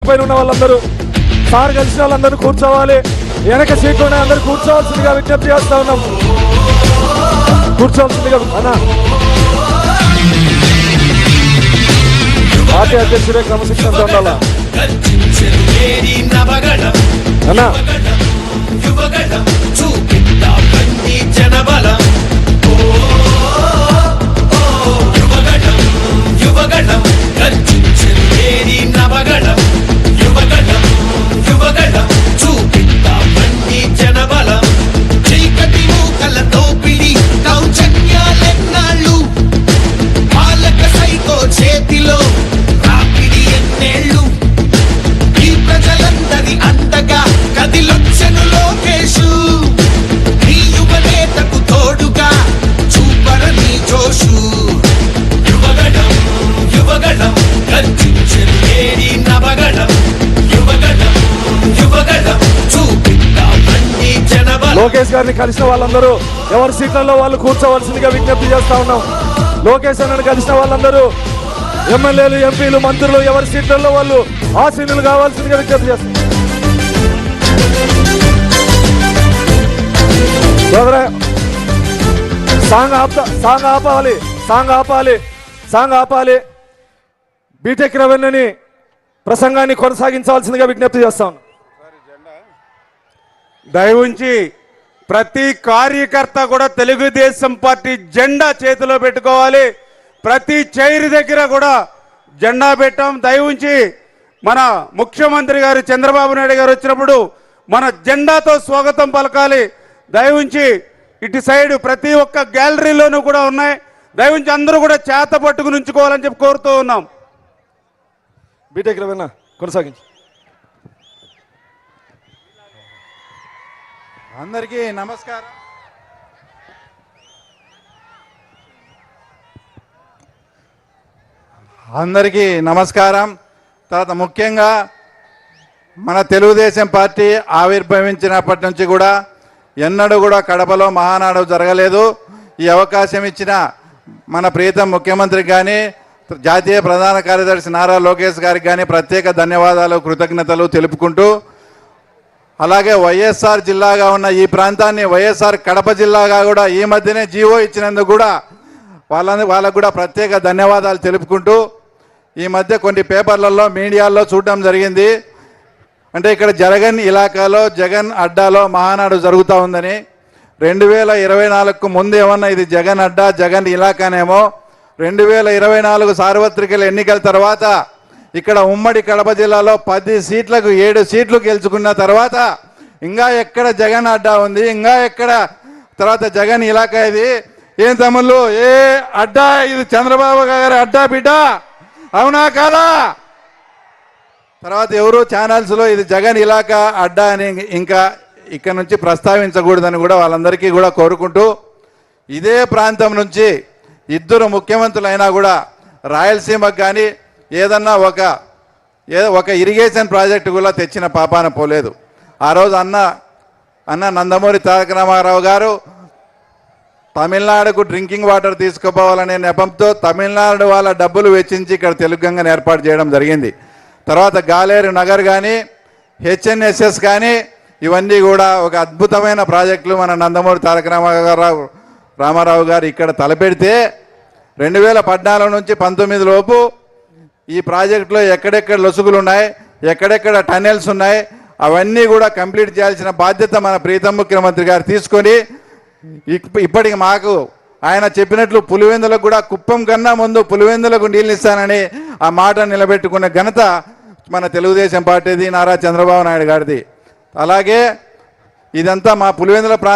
పైన ఉన్న వాళ్ళందరూ సార్ కలిసిన వాళ్ళందరూ కూర్చోవాలి. వెనక సీట్లు ఉన్నాయి, అందరూ కూర్చోవాల్సిందిగా విజ్ఞప్తి చేస్తా ఉన్నాం. కూర్చోవాల్సిందిగా అన్నా పార్టీ అధ్యక్షుడే క్రమశిక్షణతో ఉండాలా అన్నా. లోకేష్ గారిని కలిసిన వాళ్ళందరూ ఎవరి సీట్లలో వాళ్ళు కూర్చోవలసిందిగా విజ్ఞప్తి చేస్తా ఉన్నాం. లోకేష్ అన్నని కలిసిన వాళ్ళందరూ ఎమ్మెల్యేలు, ఎంపీలు, మంత్రులు ఎవరి సీట్లలో వాళ్ళు ఆసీనులు కావాల్సిందిగా విజ్ఞప్తి చేస్తాం. సాంగ్ ఆపాలి. బీటెక్ రవీణ్ని ప్రసంగాన్ని కొనసాగించవలసిందిగా విజ్ఞప్తి చేస్తాం. దయవుంచి ప్రతి కార్యకర్త కూడా తెలుగుదేశం పార్టీ జెండా చేతిలో పెట్టుకోవాలి. ప్రతి చైర్ దగ్గర కూడా జెండా పెట్టాం. దయవుంచి మన ముఖ్యమంత్రి గారు చంద్రబాబు నాయుడు గారు వచ్చినప్పుడు మన జెండాతో స్వాగతం పలకాలి. దయవుంచి ఇటు సైడ్ ప్రతి ఒక్క గ్యాలరీలోనూ కూడా ఉన్నాయి. దయవుంచి అందరూ కూడా చేత పట్టుకుని ఉంచుకోవాలని చెప్పి కోరుతూ ఉన్నాం. బీటెక్ రవీణ కొనసాగించి. అందరికీ నమస్కారం. తర్వాత ముఖ్యంగా మన తెలుగుదేశం పార్టీ ఆవిర్భవించినప్పటి నుంచి కూడా ఎన్నడూ కూడా కడపలో మహానాడు జరగలేదు. ఈ అవకాశం ఇచ్చిన మన ప్రీతం ముఖ్యమంత్రికి కానీ జాతీయ ప్రధాన కార్యదర్శి నారా లోకేష్ గారికి కానీ ప్రత్యేక ధన్యవాదాలు, కృతజ్ఞతలు తెలుపుకుంటూ, అలాగే వైఎస్ఆర్ జిల్లాగా ఉన్న ఈ ప్రాంతాన్ని వైఎస్ఆర్ కడప జిల్లాగా కూడా ఈ మధ్యనే జీవో ఇచ్చినందుకు కూడా వాళ్ళకు కూడా ప్రత్యేక ధన్యవాదాలు తెలుపుకుంటూ, ఈ మధ్య కొన్ని పేపర్లలో మీడియాల్లో చూడడం జరిగింది. అంటే ఇక్కడ జగన్ ఇలాకాలో జగన్ అడ్డాలో మహానాడు జరుగుతూ ఉందని. 2024కు ముందు ఏమన్నా ఇది జగన్ అడ్డా జగన్ ఇలాకానేమో. 2024 సార్వత్రిక ఎన్నికల తర్వాత ఇక్కడ ఉమ్మడి కడప జిల్లాలో 10 సీట్లకు 7 సీట్లు గెలుచుకున్న తర్వాత ఇంకా ఎక్కడ జగన్ అడ్డా ఉంది, ఇంకా ఎక్కడ తర్వాత జగన్ ఇలాకా ఇది ఏం తమ్ముళ్ళు, ఏ అడ్డా ఇది? చంద్రబాబు గారి అడ్డా బిడ్డ, అవునా కాదా? తర్వాత ఎవరు ఛానల్స్లో ఇది జగన్ ఇలాకా అడ్డా అని ఇంకా ఇక్కడ నుంచి ప్రస్తావించకూడదని కూడా వాళ్ళందరికీ కూడా కోరుకుంటూ, ఇదే ప్రాంతం నుంచి ఇద్దరు ముఖ్యమంత్రులైనా కూడా రాయలసీమకు కానీ ఏదన్నా ఒక ఇరిగేషన్ ప్రాజెక్టు కూడా తెచ్చిన పాపాన పోలేదు. ఆ రోజు అన్న నందమూరి తారక రామారావు గారు తమిళనాడుకు డ్రింకింగ్ వాటర్ తీసుకుపోవాలనే నెపంతో తమిళనాడు వాళ్ళ డబ్బులు వెచ్చించి ఇక్కడ తెలుగుగంగను ఏర్పాటు చేయడం జరిగింది. తర్వాత గాలేరు నగర్ కానీ హెచ్ఎన్ఎస్ఎస్ కానీ ఇవన్నీ కూడా ఒక అద్భుతమైన ప్రాజెక్టులు మన నందమూరి తారక రామారావు గారు ఇక్కడ తలపెడితే 2014 నుంచి 19 లోపు ఈ ప్రాజెక్టులో ఎక్కడెక్కడ లొసుగులు ఉన్నాయి, ఎక్కడెక్కడ టన్నెల్స్ ఉన్నాయి, అవన్నీ కూడా కంప్లీట్ చేయాల్సిన బాధ్యత మన ప్రీతం ముఖ్యమంత్రి గారు తీసుకొని ఇప్పటికి మాకు ఆయన చెప్పినట్లు పులివెందులకు కూడా కుప్పం కన్నా ముందు పులివెందులకు నీళ్ళు ఇస్తానని ఆ మాట నిలబెట్టుకున్న ఘనత మన తెలుగుదేశం పార్టీది, నారా చంద్రబాబు నాయుడు గారిది. అలాగే ఇదంతా మా పులివెందుల